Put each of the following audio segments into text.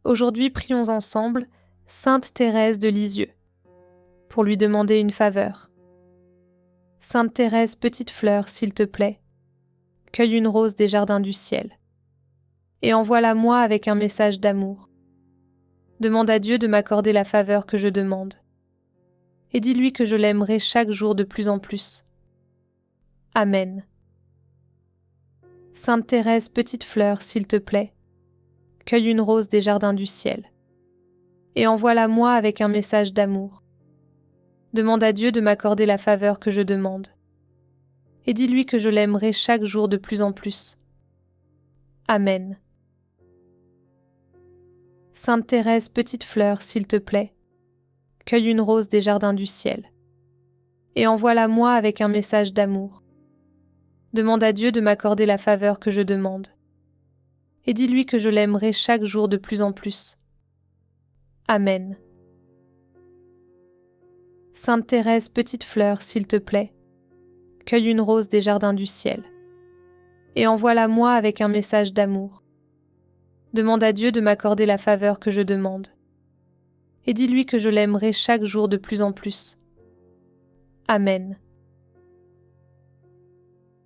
Aujourd'hui, prions ensemble Sainte Thérèse de Lisieux, pour lui demander une faveur. Sainte Thérèse, petite fleur, s'il te plaît, cueille une rose des jardins du ciel, et envoie-la moi avec un message d'amour. Demande à Dieu de m'accorder la faveur que je demande, et dis-lui que je l'aimerai chaque jour de plus en plus. Amen. Sainte Thérèse, petite fleur, s'il te plaît, cueille une rose des jardins du ciel, et envoie-la moi avec un message d'amour. Demande à Dieu de m'accorder la faveur que je demande, et dis-lui que je l'aimerai chaque jour de plus en plus. Amen. Sainte Thérèse, petite fleur, s'il te plaît, cueille une rose des jardins du ciel, et envoie-la moi avec un message d'amour. Demande à Dieu de m'accorder la faveur que je demande, et dis-lui que je l'aimerai chaque jour de plus en plus. Amen. Sainte Thérèse, petite fleur, s'il te plaît, cueille une rose des jardins du ciel, et envoie-la moi avec un message d'amour. Demande à Dieu de m'accorder la faveur que je demande, et dis-lui que je l'aimerai chaque jour de plus en plus. Amen.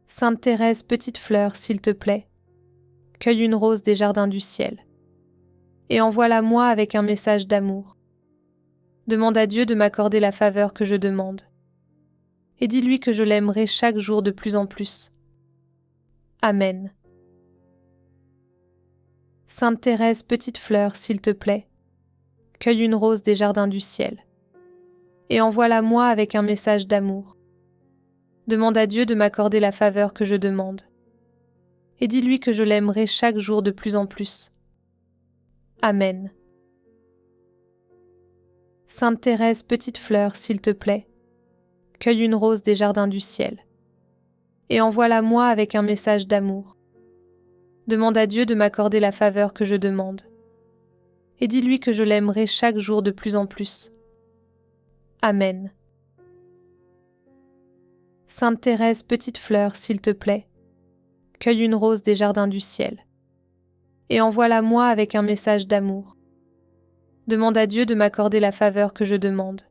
Sainte Thérèse, petite fleur, s'il te plaît, cueille une rose des jardins du ciel, et envoie-la moi avec un message d'amour. Demande à Dieu de m'accorder la faveur que je demande, et dis-lui que je l'aimerai chaque jour de plus en plus. Amen. Sainte Thérèse, petite fleur, s'il te plaît, cueille une rose des jardins du ciel, et envoie-la moi avec un message d'amour. Demande à Dieu de m'accorder la faveur que je demande, et dis-lui que je l'aimerai chaque jour de plus en plus. Amen. Sainte Thérèse, petite fleur, s'il te plaît, cueille une rose des jardins du ciel, et envoie-la moi avec un message d'amour. Demande à Dieu de m'accorder la faveur que je demande, et dis-lui que je l'aimerai chaque jour de plus en plus. Amen. Sainte Thérèse, petite fleur, s'il te plaît, cueille une rose des jardins du ciel, et envoie-la moi avec un message d'amour. Demande à Dieu de m'accorder la faveur que je demande,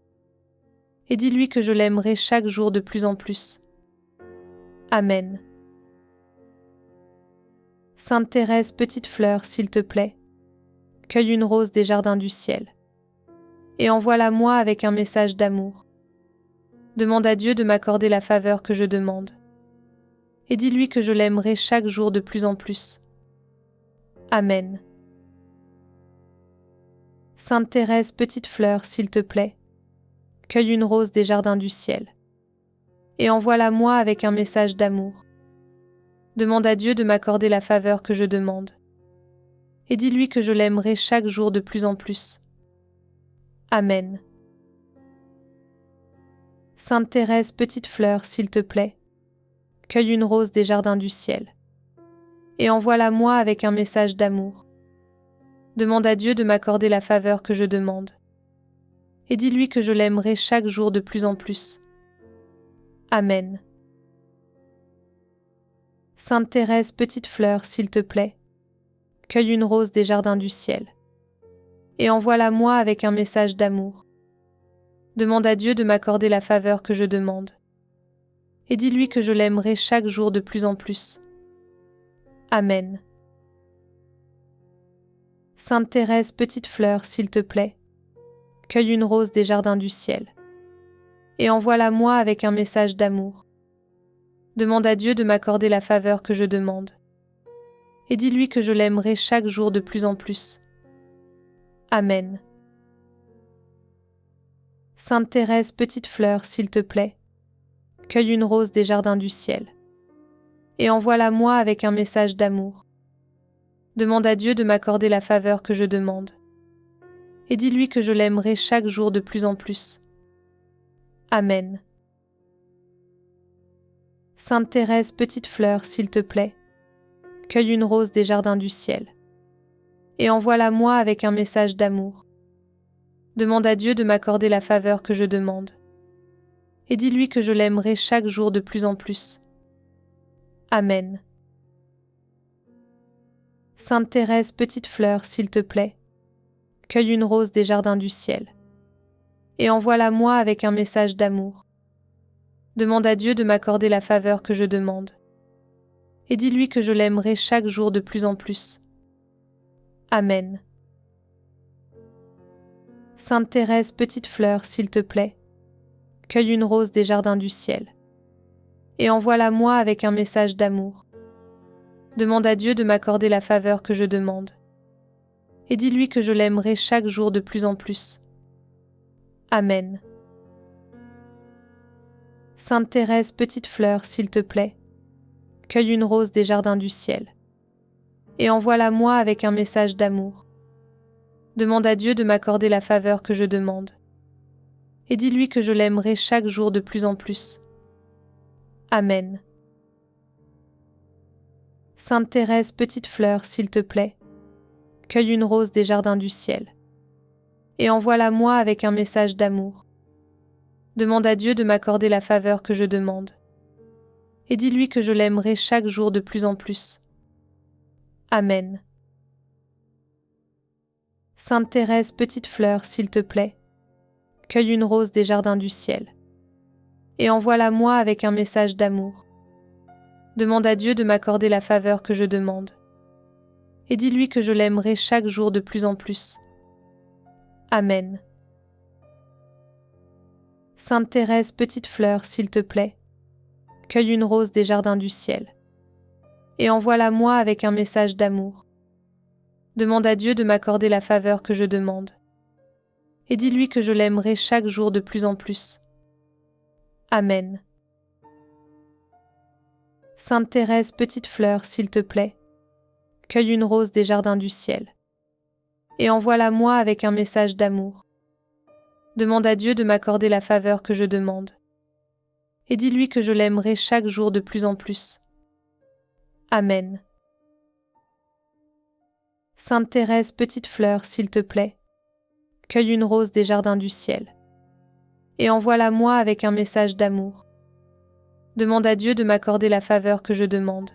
et dis-lui que je l'aimerai chaque jour de plus en plus. Amen. Sainte Thérèse, petite fleur, s'il te plaît, cueille une rose des jardins du ciel, et envoie-la moi avec un message d'amour. Demande à Dieu de m'accorder la faveur que je demande, et dis-lui que je l'aimerai chaque jour de plus en plus. Amen. Sainte Thérèse, petite fleur, s'il te plaît, cueille une rose des jardins du ciel, et envoie-la moi avec un message d'amour. Demande à Dieu de m'accorder la faveur que je demande, et dis-lui que je l'aimerai chaque jour de plus en plus. Amen. Sainte Thérèse, petite fleur, s'il te plaît, cueille une rose des jardins du ciel, et envoie-la moi avec un message d'amour. Demande à Dieu de m'accorder la faveur que je demande, et dis-lui que je l'aimerai chaque jour de plus en plus. Amen. Sainte Thérèse, petite fleur, s'il te plaît, cueille une rose des jardins du ciel, et envoie-la moi avec un message d'amour. Demande à Dieu de m'accorder la faveur que je demande, et dis-lui que je l'aimerai chaque jour de plus en plus. Amen. Sainte Thérèse, petite fleur, s'il te plaît, cueille une rose des jardins du ciel, et envoie-la moi avec un message d'amour. Demande à Dieu de m'accorder la faveur que je demande, et dis-lui que je l'aimerai chaque jour de plus en plus. Amen. Sainte Thérèse, petite fleur, s'il te plaît, cueille une rose des jardins du ciel, et envoie-la moi avec un message d'amour. Demande à Dieu de m'accorder la faveur que je demande, et dis-lui que je l'aimerai chaque jour de plus en plus. Amen. Sainte Thérèse, petite fleur, s'il te plaît, cueille une rose des jardins du ciel, et envoie-la moi avec un message d'amour. Demande à Dieu de m'accorder la faveur que je demande, et dis-lui que je l'aimerai chaque jour de plus en plus. Amen. Sainte Thérèse, petite fleur, s'il te plaît, cueille une rose des jardins du ciel, et envoie-la-moi avec un message d'amour. Demande à Dieu de m'accorder la faveur que je demande, et dis-lui que je l'aimerai chaque jour de plus en plus. Amen. Sainte Thérèse, petite fleur, s'il te plaît, cueille une rose des jardins du ciel, et envoie-la-moi avec un message d'amour. Demande à Dieu de m'accorder la faveur que je demande, et dis-lui que je l'aimerai chaque jour de plus en plus. Amen. Sainte Thérèse, petite fleur, s'il te plaît, cueille une rose des jardins du ciel, et envoie-la-moi avec un message d'amour. Demande à Dieu de m'accorder la faveur que je demande, et dis-lui que je l'aimerai chaque jour de plus en plus. Amen. Sainte Thérèse, petite fleur, s'il te plaît, cueille une rose des jardins du ciel, et envoie-la-moi avec un message d'amour. Demande à Dieu de m'accorder la faveur que je demande, et dis-lui que je l'aimerai chaque jour de plus en plus. Amen. Sainte Thérèse, petite fleur, s'il te plaît, cueille une rose des jardins du ciel, et envoie-la-moi avec un message d'amour. Demande à Dieu de m'accorder la faveur que je demande, et dis-lui que je l'aimerai chaque jour de plus en plus. Amen. Sainte Thérèse, petite fleur, s'il te plaît, cueille une rose des jardins du ciel, et envoie-la-moi avec un message d'amour. Demande à Dieu de m'accorder la faveur que je demande, et dis-lui que je l'aimerai chaque jour de plus en plus. Amen. Sainte Thérèse, petite fleur, s'il te plaît, cueille une rose des jardins du ciel, et envoie-la-moi avec un message d'amour. Demande à Dieu de m'accorder la faveur que je demande, et dis-lui que je l'aimerai chaque jour de plus en plus. Amen. Sainte Thérèse, petite fleur, s'il te plaît, cueille une rose des jardins du ciel, et envoie-la-moi avec un message d'amour. Demande à Dieu de m'accorder la faveur que je demande,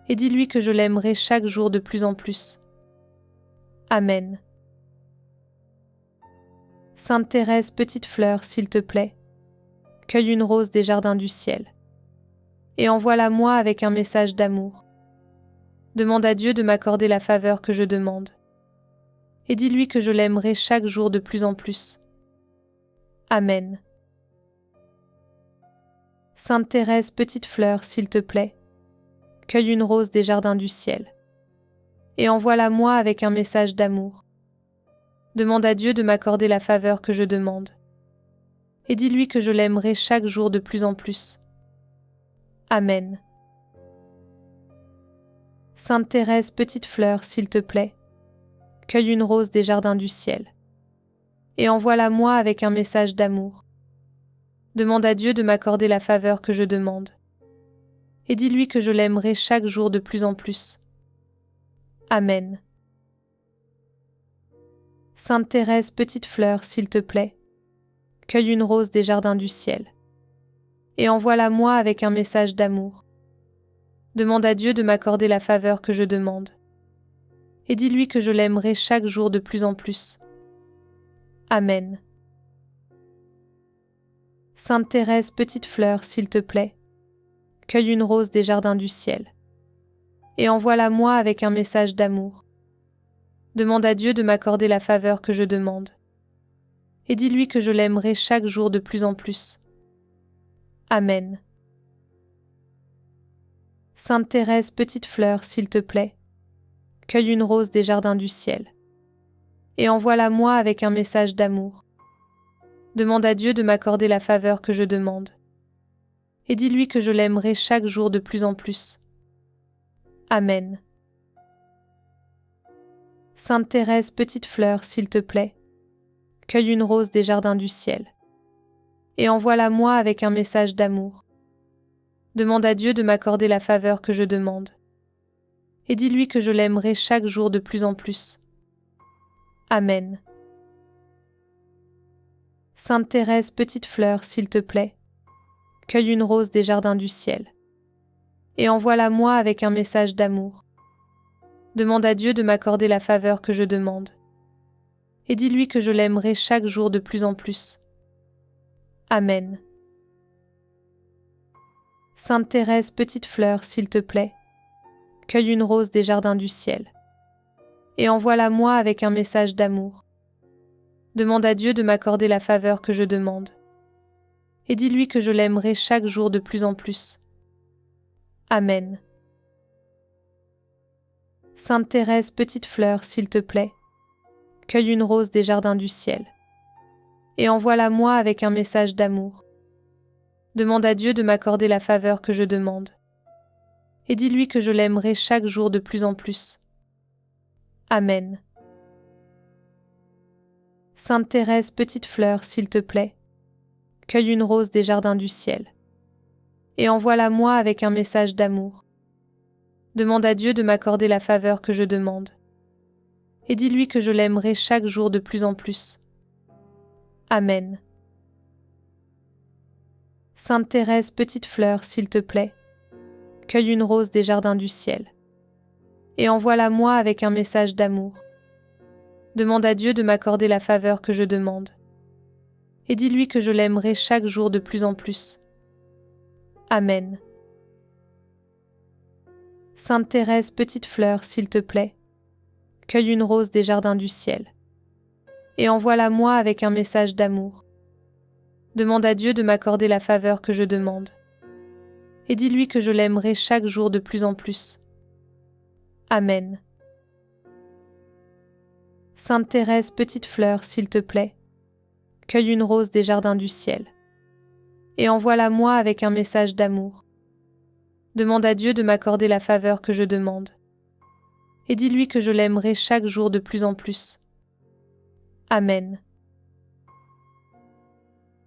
et dis-lui que je l'aimerai chaque jour de plus en plus. Amen. Sainte Thérèse, petite fleur, s'il te plaît, cueille une rose des jardins du ciel, et envoie-la-moi avec un message d'amour. Demande à Dieu de m'accorder la faveur que je demande, et dis-lui que je l'aimerai chaque jour de plus en plus. Amen. Sainte Thérèse, petite fleur, s'il te plaît, cueille une rose des jardins du ciel, et envoie-la-moi avec un message d'amour. Demande à Dieu de m'accorder la faveur que je demande, et dis-lui que je l'aimerai chaque jour de plus en plus. Amen. Sainte Thérèse, petite fleur, s'il te plaît, cueille une rose des jardins du ciel, et envoie-la-moi avec un message d'amour. Demande à Dieu de m'accorder la faveur que je demande, et dis-lui que je l'aimerai chaque jour de plus en plus. Amen. Sainte Thérèse, petite fleur, s'il te plaît, cueille une rose des jardins du ciel, et envoie-la-moi avec un message d'amour. Demande à Dieu de m'accorder la faveur que je demande, et dis-lui que je l'aimerai chaque jour de plus en plus. Amen. Sainte Thérèse, petite fleur, s'il te plaît, cueille une rose des jardins du ciel, et envoie-la-moi avec un message d'amour. Demande à Dieu de m'accorder la faveur que je demande, et dis-lui que je l'aimerai chaque jour de plus en plus. Amen. Sainte Thérèse, petite fleur, s'il te plaît, cueille une rose des jardins du ciel, et envoie-la-moi avec un message d'amour. Demande à Dieu de m'accorder la faveur que je demande, et dis-lui que je l'aimerai chaque jour de plus en plus. Amen. Sainte Thérèse, petite fleur, s'il te plaît, cueille une rose des jardins du ciel, et envoie-la-moi avec un message d'amour. Demande à Dieu de m'accorder la faveur que je demande, et dis-lui que je l'aimerai chaque jour de plus en plus. Amen. Sainte Thérèse, petite fleur, s'il te plaît, cueille une rose des jardins du ciel, et envoie-la-moi avec un message d'amour. Demande à Dieu de m'accorder la faveur que je demande, et dis-lui que je l'aimerai chaque jour de plus en plus. Amen. Sainte Thérèse, petite fleur, s'il te plaît, cueille une rose des jardins du ciel, et envoie-la moi avec un message d'amour. Demande à Dieu de m'accorder la faveur que je demande, et dis-lui que je l'aimerai chaque jour de plus en plus. Amen. Sainte Thérèse, petite fleur, s'il te plaît, cueille une rose des jardins du ciel, et envoie-la moi avec un message d'amour. Demande à Dieu de m'accorder la faveur que je demande, et dis-lui que je l'aimerai chaque jour de plus en plus. Amen. Sainte Thérèse, petite fleur, s'il te plaît, cueille une rose des jardins du ciel, et envoie-la moi avec un message d'amour. Demande à Dieu de m'accorder la faveur que je demande, et dis-lui que je l'aimerai chaque jour de plus en plus. Amen. Sainte Thérèse, petite fleur, s'il te plaît, cueille une rose des jardins du ciel, et envoie-la moi avec un message d'amour. Demande à Dieu de m'accorder la faveur que je demande, et dis-lui que je l'aimerai chaque jour de plus en plus. Amen. Sainte Thérèse, petite fleur, s'il te plaît, cueille une rose des jardins du ciel, et envoie-la moi avec un message d'amour. Demande à Dieu de m'accorder la faveur que je demande, et dis-lui que je l'aimerai chaque jour de plus en plus. Amen. Sainte Thérèse, petite fleur, s'il te plaît, cueille une rose des jardins du ciel, et envoie-la moi avec un message d'amour. Demande à Dieu de m'accorder la faveur que je demande, et dis-lui que je l'aimerai chaque jour de plus en plus. Amen.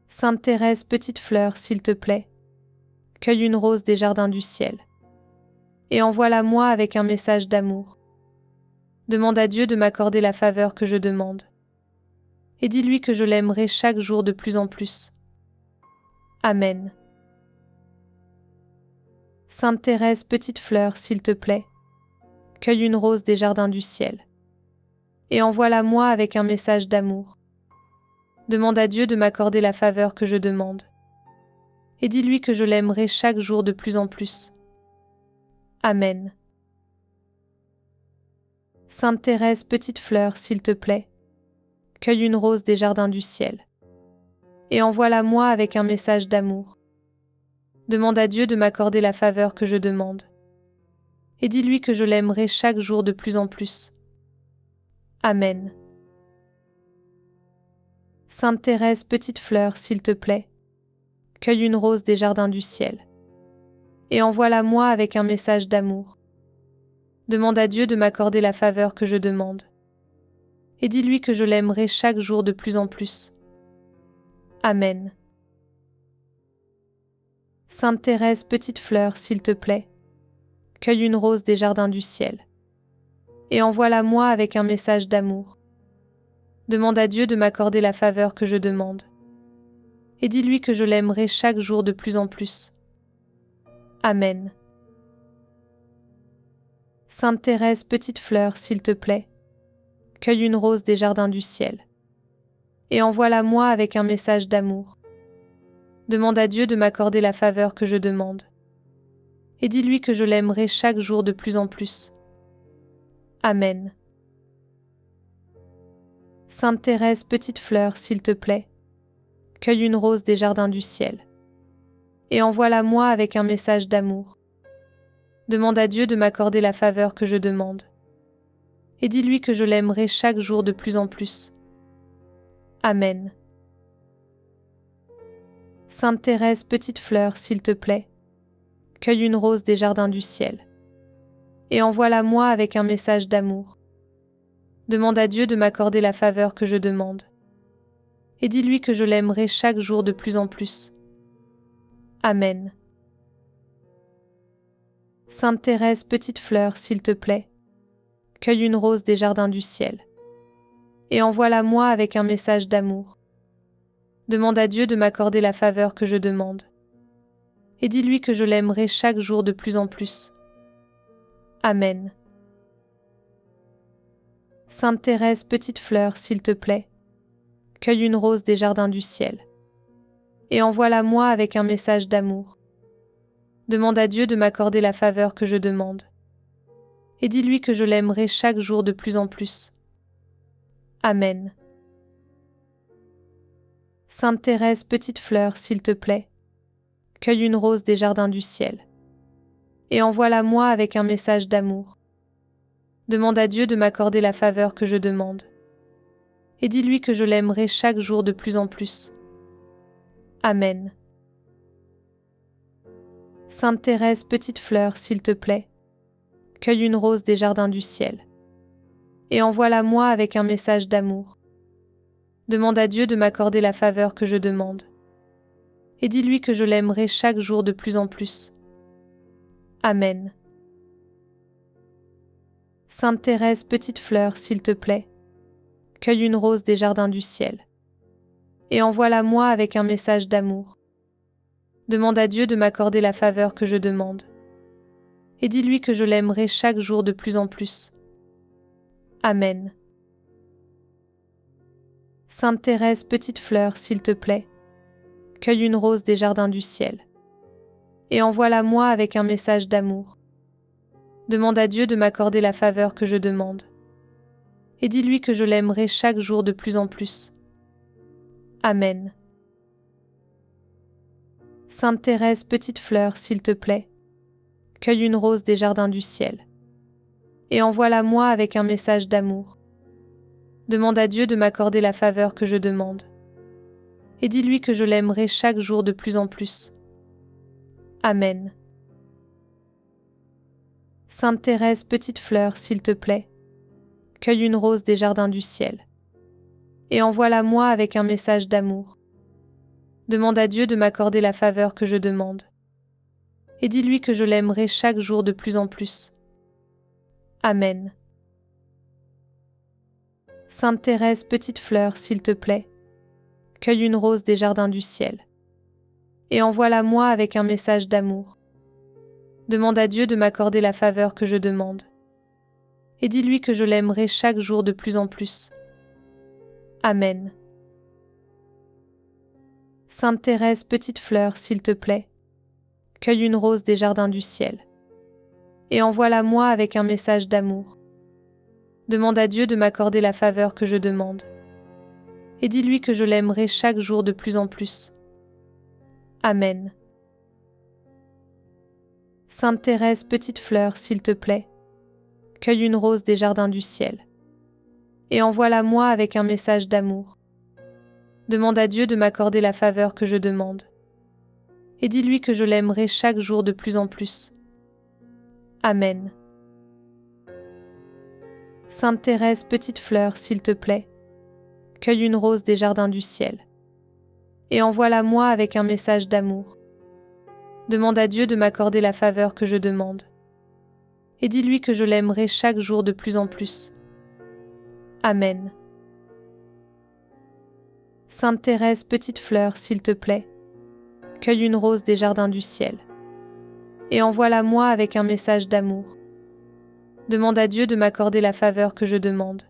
Sainte Thérèse, petite fleur, s'il te plaît, cueille une rose des jardins du ciel, et envoie-la moi avec un message d'amour. Demande à Dieu de m'accorder la faveur que je demande, et dis-lui que je l'aimerai chaque jour de plus en plus. Amen. Sainte Thérèse, petite fleur, s'il te plaît, cueille une rose des jardins du ciel, et envoie-la moi avec un message d'amour. Demande à Dieu de m'accorder la faveur que je demande, et dis-lui que je l'aimerai chaque jour de plus en plus. Amen. Sainte Thérèse, petite fleur, s'il te plaît, cueille une rose des jardins du ciel, et envoie-la moi avec un message d'amour. Demande à Dieu de m'accorder la faveur que je demande, et dis-lui que je l'aimerai chaque jour de plus en plus. Amen. Sainte Thérèse, petite fleur, s'il te plaît, cueille une rose des jardins du ciel, et envoie-la moi avec un message d'amour. Demande à Dieu de m'accorder la faveur que je demande, et dis-lui que je l'aimerai chaque jour de plus en plus. Amen. Sainte Thérèse, petite fleur, s'il te plaît, cueille une rose des jardins du ciel, et envoie-la moi avec un message d'amour. Demande à Dieu de m'accorder la faveur que je demande, et dis-lui que je l'aimerai chaque jour de plus en plus. Amen. Sainte Thérèse, petite fleur, s'il te plaît, cueille une rose des jardins du ciel, et envoie-la moi avec un message d'amour. Demande à Dieu de m'accorder la faveur que je demande, et dis-lui que je l'aimerai chaque jour de plus en plus. Amen. Sainte Thérèse, petite fleur, s'il te plaît, cueille une rose des jardins du ciel, et envoie-la moi avec un message d'amour. Demande à Dieu de m'accorder la faveur que je demande, et dis-lui que je l'aimerai chaque jour de plus en plus. Amen. Sainte Thérèse, petite fleur, s'il te plaît, cueille une rose des jardins du ciel, et envoie-la moi avec un message d'amour. Demande à Dieu de m'accorder la faveur que je demande, et dis-lui que je l'aimerai chaque jour de plus en plus. Amen. Sainte Thérèse, petite fleur, s'il te plaît, cueille une rose des jardins du ciel, et envoie-la moi avec un message d'amour. Demande à Dieu de m'accorder la faveur que je demande, et dis-lui que je l'aimerai chaque jour de plus en plus. Amen. Sainte Thérèse, petite fleur, s'il te plaît, cueille une rose des jardins du ciel, et envoie-la moi avec un message d'amour. Demande à Dieu de m'accorder la faveur que je demande, et dis-lui que je l'aimerai chaque jour de plus en plus. Amen. Sainte Thérèse, petite fleur, s'il te plaît, cueille une rose des jardins du ciel, et envoie-la moi avec un message d'amour. Demande à Dieu de m'accorder la faveur que je demande, et dis-lui que je l'aimerai chaque jour de plus en plus. Amen. Sainte Thérèse, petite fleur, s'il te plaît, cueille une rose des jardins du ciel, et envoie-la moi avec un message d'amour. Demande à Dieu de m'accorder la faveur que je demande, et dis-lui que je l'aimerai chaque jour de plus en plus. Amen. Sainte Thérèse, petite fleur, s'il te plaît, cueille une rose des jardins du ciel, et envoie-la moi avec un message d'amour. Demande à Dieu de m'accorder la faveur que je demande, et dis-lui que je l'aimerai chaque jour de plus en plus. Amen. Sainte Thérèse, petite fleur, s'il te plaît, cueille une rose des jardins du ciel, et envoie-la moi avec un message d'amour. Demande à Dieu de m'accorder la faveur que je demande, et dis-lui que je l'aimerai chaque jour de plus en plus. Amen. Sainte Thérèse, petite fleur, s'il te plaît, cueille une rose des jardins du ciel, et envoie-la moi avec un message d'amour. Demande à Dieu de m'accorder la faveur que je demande, et dis-lui que je l'aimerai chaque jour de plus en plus. Amen. Sainte Thérèse, petite fleur, s'il te plaît, cueille une rose des jardins du ciel, et envoie-la moi avec un message d'amour. Demande à Dieu de m'accorder la faveur que je demande, et dis-lui que je l'aimerai chaque jour de plus en plus. Amen. Sainte Thérèse, petite fleur, s'il te plaît, cueille une rose des jardins du ciel, et envoie-la moi avec un message d'amour. Demande à Dieu de m'accorder la faveur que je demande, et dis-lui que je l'aimerai chaque jour de plus en plus. Amen. Sainte Thérèse, petite fleur, s'il te plaît, cueille une rose des jardins du ciel, et envoie-la moi avec un message d'amour. Demande à Dieu de m'accorder la faveur que je demande, et dis-lui que je l'aimerai chaque jour de plus en plus. Amen. Sainte Thérèse, petite fleur, s'il te plaît, cueille une rose des jardins du ciel, et envoie-la moi avec un message d'amour. Demande à Dieu de m'accorder la faveur que je demande, et dis-lui que je l'aimerai chaque jour de plus en plus. Amen. Sainte Thérèse, petite fleur, s'il te plaît, cueille une rose des jardins du ciel, et envoie-la moi avec un message d'amour. Demande à Dieu de m'accorder la faveur que je demande, et dis-lui que je l'aimerai chaque jour de plus en plus. Amen. Sainte Thérèse, petite fleur, s'il te plaît, cueille une rose des jardins du ciel, et envoie-la moi avec un message d'amour. Demande à Dieu de m'accorder la faveur que je demande,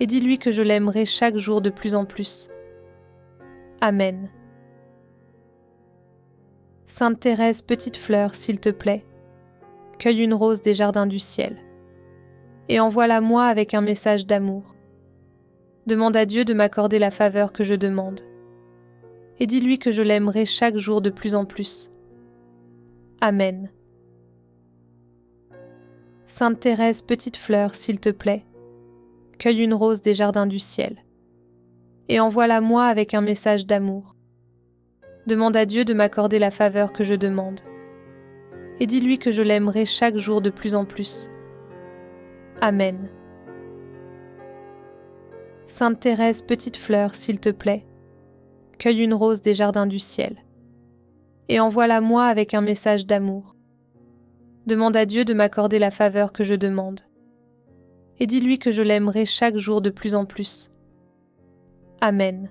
et dis-lui que je l'aimerai chaque jour de plus en plus. Amen. Sainte Thérèse, petite fleur, s'il te plaît, cueille une rose des jardins du ciel, et envoie-la moi avec un message d'amour. Demande à Dieu de m'accorder la faveur que je demande, et dis-lui que je l'aimerai chaque jour de plus en plus. Amen. Sainte Thérèse, petite fleur, s'il te plaît, cueille une rose des jardins du ciel, et envoie-la moi avec un message d'amour. Demande à Dieu de m'accorder la faveur que je demande, et dis-lui que je l'aimerai chaque jour de plus en plus. Amen. Sainte Thérèse, petite fleur, s'il te plaît, cueille une rose des jardins du ciel, et envoie-la moi avec un message d'amour. Demande à Dieu de m'accorder la faveur que je demande, et dis-lui que je l'aimerai chaque jour de plus en plus. Amen.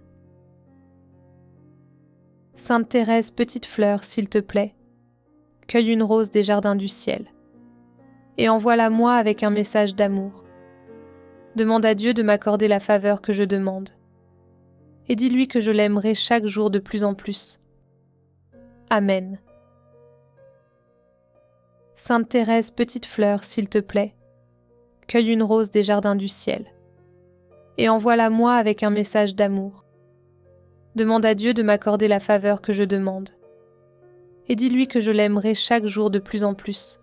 Sainte Thérèse, petite fleur, s'il te plaît, cueille une rose des jardins du ciel, et envoie-la moi avec un message d'amour. Demande à Dieu de m'accorder la faveur que je demande. Et dis-lui que je l'aimerai chaque jour de plus en plus. Amen. Sainte Thérèse, petite fleur, s'il te plaît, cueille une rose des jardins du ciel et envoie-la moi avec un message d'amour. Demande à Dieu de m'accorder la faveur que je demande. Et dis-lui que je l'aimerai chaque jour de plus en plus.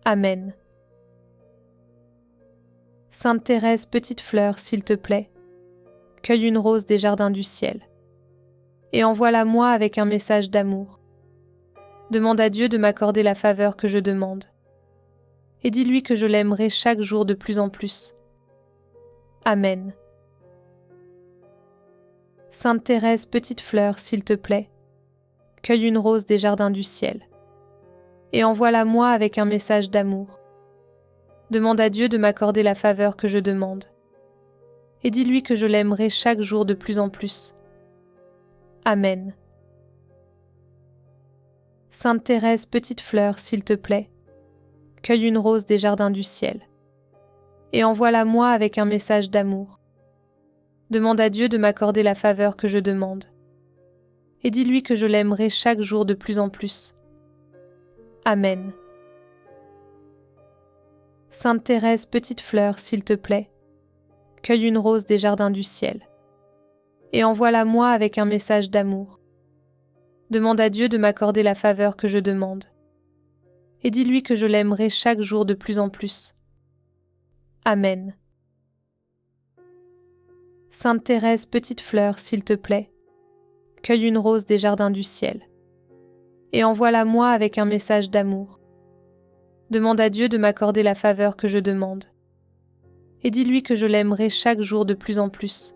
Amen. Sainte Thérèse, petite fleur, s'il te plaît, cueille une rose des jardins du ciel et envoie-la moi avec un message d'amour. Demande à Dieu de m'accorder la faveur que je demande. Et dis-lui que je l'aimerai chaque jour de plus en plus. Amen. Sainte Thérèse, petite fleur, s'il te plaît, cueille une rose des jardins du ciel et envoie-la moi avec un message d'amour. Demande à Dieu de m'accorder la faveur que je demande. Et dis-lui que je l'aimerai chaque jour de plus en plus. Amen. Sainte Thérèse, petite fleur, s'il te plaît, cueille une rose des jardins du ciel et envoie-la moi avec un message d'amour. Demande à Dieu de m'accorder la faveur que je demande. Et dis-lui que je l'aimerai chaque jour de plus en plus. Amen. Sainte Thérèse, petite fleur, s'il te plaît, cueille une rose des jardins du ciel et envoie-la moi avec un message d'amour. Demande à Dieu de m'accorder la faveur que je demande. Et dis-lui que je l'aimerai chaque jour de plus en plus. Amen. Sainte Thérèse, petite fleur, s'il te plaît, cueille une rose des jardins du ciel et envoie-la moi avec un message d'amour. Demande à Dieu de m'accorder la faveur que je demande. Et dis-lui que je l'aimerai chaque jour de plus en plus.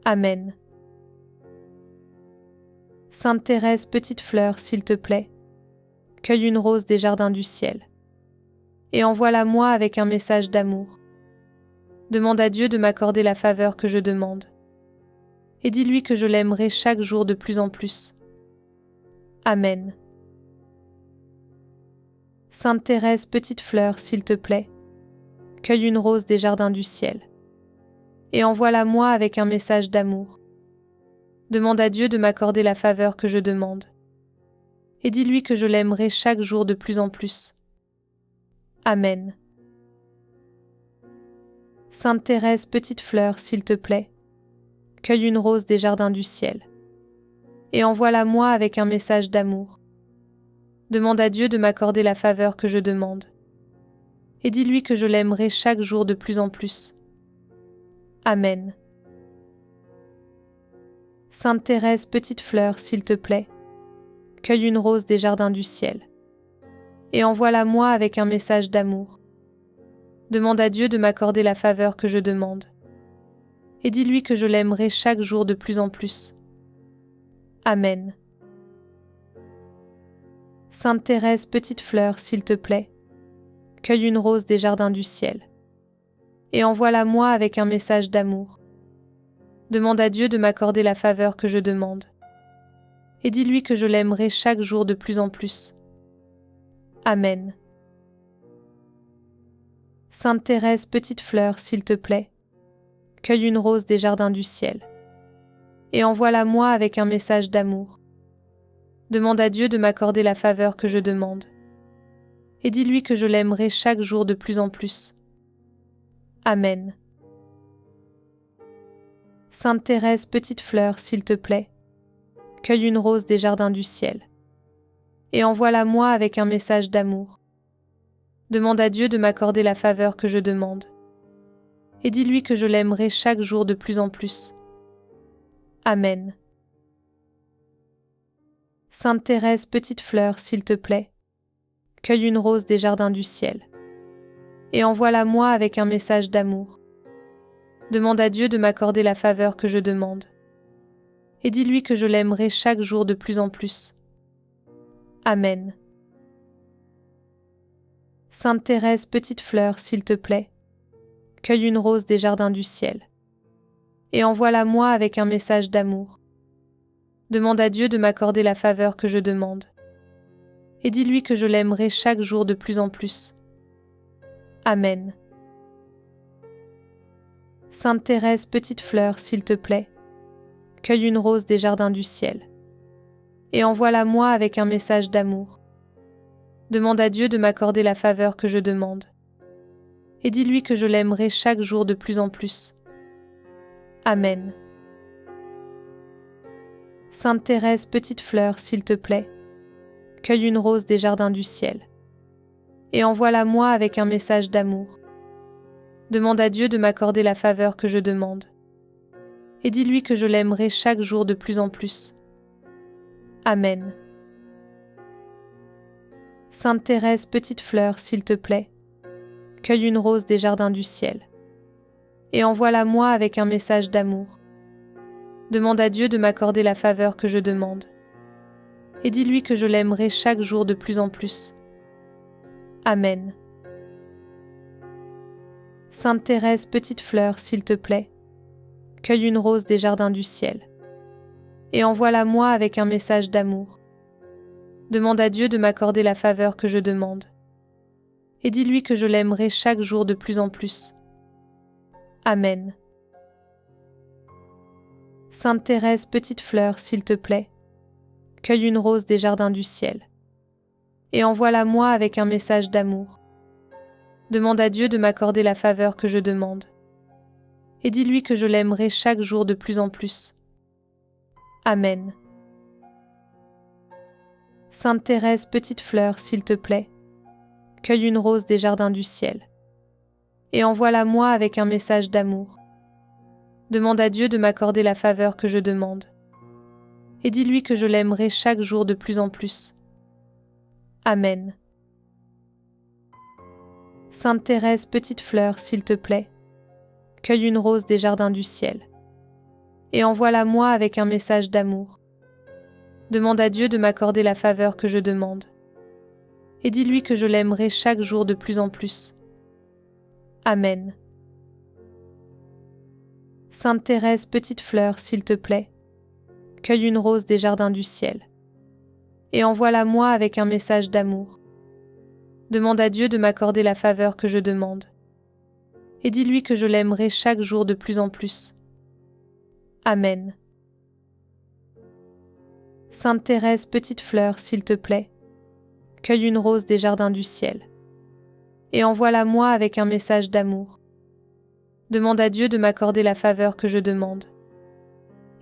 Amen. Sainte Thérèse, petite fleur, s'il te plaît, cueille une rose des jardins du ciel et envoie-la moi avec un message d'amour. Demande à Dieu de m'accorder la faveur que je demande. Et dis-lui que je l'aimerai chaque jour de plus en plus. Amen. Sainte Thérèse, petite fleur, s'il te plaît, cueille une rose des jardins du ciel et envoie-la moi avec un message d'amour. Demande à Dieu de m'accorder la faveur que je demande. Et dis-lui que je l'aimerai chaque jour de plus en plus. Amen. Sainte Thérèse, petite fleur, s'il te plaît, cueille une rose des jardins du ciel et envoie-la moi avec un message d'amour. Demande à Dieu de m'accorder la faveur que je demande. Et dis-lui que je l'aimerai chaque jour de plus en plus. Amen. Sainte Thérèse, petite fleur, s'il te plaît, cueille une rose des jardins du ciel et envoie-la moi avec un message d'amour. Demande à Dieu de m'accorder la faveur que je demande. Et dis-lui que je l'aimerai chaque jour de plus en plus. Amen. Sainte Thérèse, petite fleur, s'il te plaît, cueille une rose des jardins du ciel et envoie-la moi avec un message d'amour. Demande à Dieu de m'accorder la faveur que je demande. Et dis-lui que je l'aimerai chaque jour de plus en plus. Amen. Sainte Thérèse, petite fleur, s'il te plaît, cueille une rose des jardins du ciel et envoie-la moi avec un message d'amour. Demande à Dieu de m'accorder la faveur que je demande. Et dis-lui que je l'aimerai chaque jour de plus en plus. Amen. Sainte Thérèse, petite fleur, s'il te plaît, cueille une rose des jardins du ciel et envoie-la moi avec un message d'amour. Demande à Dieu de m'accorder la faveur que je demande. Et dis-lui que je l'aimerai chaque jour de plus en plus. Amen. Sainte Thérèse, petite fleur, s'il te plaît, cueille une rose des jardins du ciel et envoie-la moi avec un message d'amour. Demande à Dieu de m'accorder la faveur que je demande. Et dis-lui que je l'aimerai chaque jour de plus en plus. Amen. Sainte Thérèse, petite fleur, s'il te plaît, cueille une rose des jardins du ciel et envoie-la moi avec un message d'amour. Demande à Dieu de m'accorder la faveur que je demande. Et dis-lui que je l'aimerai chaque jour de plus en plus. Amen. Sainte Thérèse, petite fleur, s'il te plaît, cueille une rose des jardins du ciel, et envoie-la moi avec un message d'amour. Demande à Dieu de m'accorder la faveur que je demande, et dis-lui que je l'aimerai chaque jour de plus en plus. Amen. Sainte Thérèse, petite fleur, s'il te plaît, cueille une rose des jardins du ciel, et envoie-la moi avec un message d'amour. Demande à Dieu de m'accorder la faveur que je demande, et dis-lui que je l'aimerai chaque jour de plus en plus. Amen. Sainte Thérèse, petite fleur, s'il te plaît, cueille une rose des jardins du ciel, et envoie-la moi avec un message d'amour. Demande à Dieu de m'accorder la faveur que je demande, et dis-lui que je l'aimerai chaque jour de plus en plus. Amen. Sainte Thérèse, petite fleur, s'il te plaît, cueille une rose des jardins du ciel, et envoie-la moi avec un message d'amour. Demande à Dieu de m'accorder la faveur que je demande, et dis-lui que je l'aimerai chaque jour de plus en plus. Amen. Sainte Thérèse, petite fleur, s'il te plaît, cueille une rose des jardins du ciel, et envoie-la moi avec un message d'amour. Demande à Dieu de m'accorder la faveur que je demande, et dis-lui que je l'aimerai chaque jour de plus en plus. Amen. Sainte Thérèse, petite fleur, s'il te plaît, cueille une rose des jardins du ciel, et envoie-la moi avec un message d'amour. Demande à Dieu de m'accorder la faveur que je demande, et dis-lui que je l'aimerai chaque jour de plus en plus. Amen. Sainte Thérèse, petite fleur, s'il te plaît, cueille une rose des jardins du ciel, et envoie-la moi avec un message d'amour. Demande à Dieu de m'accorder la faveur que je demande, et dis-lui que je l'aimerai chaque jour de plus en plus. Amen. Sainte Thérèse, petite fleur, s'il te plaît, cueille une rose des jardins du ciel, et envoie-la moi avec un message d'amour. Demande à Dieu de m'accorder la faveur que je demande, et dis-lui que je l'aimerai chaque jour de plus en plus. Amen. Sainte Thérèse, petite fleur, s'il te plaît, cueille une rose des jardins du ciel, et envoie-la moi avec un message d'amour. Demande à Dieu de m'accorder la faveur que je demande,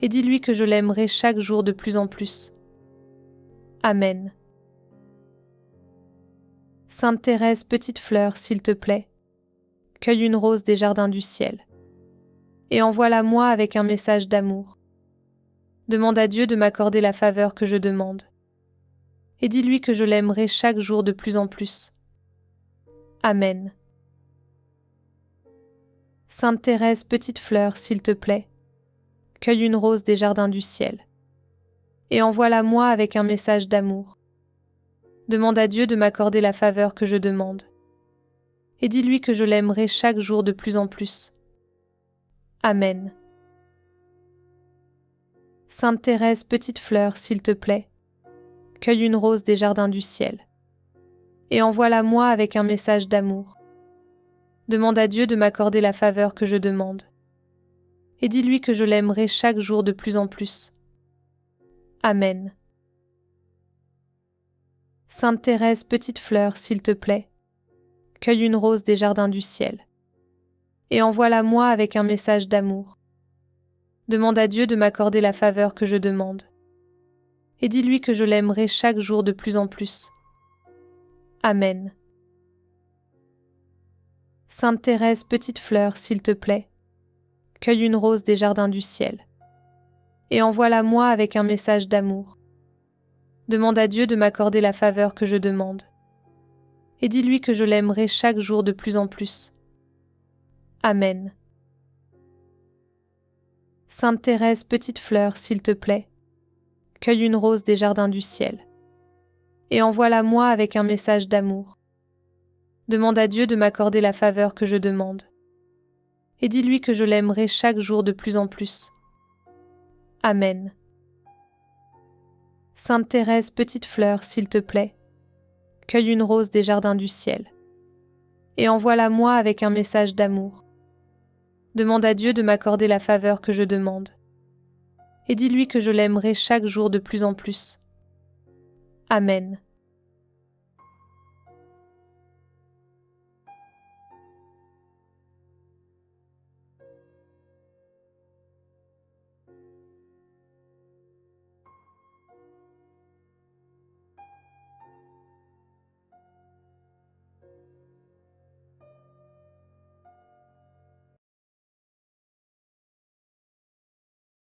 et dis-lui que je l'aimerai chaque jour de plus en plus. Amen. Sainte Thérèse, petite fleur, s'il te plaît, cueille une rose des jardins du ciel, et envoie-la moi avec un message d'amour. Demande à Dieu de m'accorder la faveur que je demande, et dis-lui que je l'aimerai chaque jour de plus en plus. Amen. Sainte Thérèse, petite fleur, s'il te plaît, cueille une rose des jardins du ciel, et envoie-la moi avec un message d'amour. Demande à Dieu de m'accorder la faveur que je demande, et dis-lui que je l'aimerai chaque jour de plus en plus. Amen. Sainte Thérèse, petite fleur, s'il te plaît, cueille une rose des jardins du ciel, et envoie-la moi avec un message d'amour. Demande à Dieu de m'accorder la faveur que je demande, et dis-lui que je l'aimerai chaque jour de plus en plus. Amen. Sainte Thérèse, petite fleur, s'il te plaît, cueille une rose des jardins du ciel, et envoie-la moi avec un message d'amour. Demande à Dieu de m'accorder la faveur que je demande, et dis-lui que je l'aimerai chaque jour de plus en plus. Amen. Sainte Thérèse, petite fleur, s'il te plaît, cueille une rose des jardins du ciel, et envoie-la moi avec un message d'amour. Demande à Dieu de m'accorder la faveur que je demande, et dis-lui que je l'aimerai chaque jour de plus en plus. Amen. Sainte Thérèse, petite fleur, s'il te plaît, cueille une rose des jardins du ciel, et envoie-la moi avec un message d'amour. Demande à Dieu de m'accorder la faveur que je demande, et dis-lui que je l'aimerai chaque jour de plus en plus. Amen. Sainte Thérèse, petite fleur, s'il te plaît, cueille une rose des jardins du ciel, et envoie-la moi avec un message d'amour. Demande à Dieu de m'accorder la faveur que je demande. Et dis-lui que je l'aimerai chaque jour de plus en plus. Amen.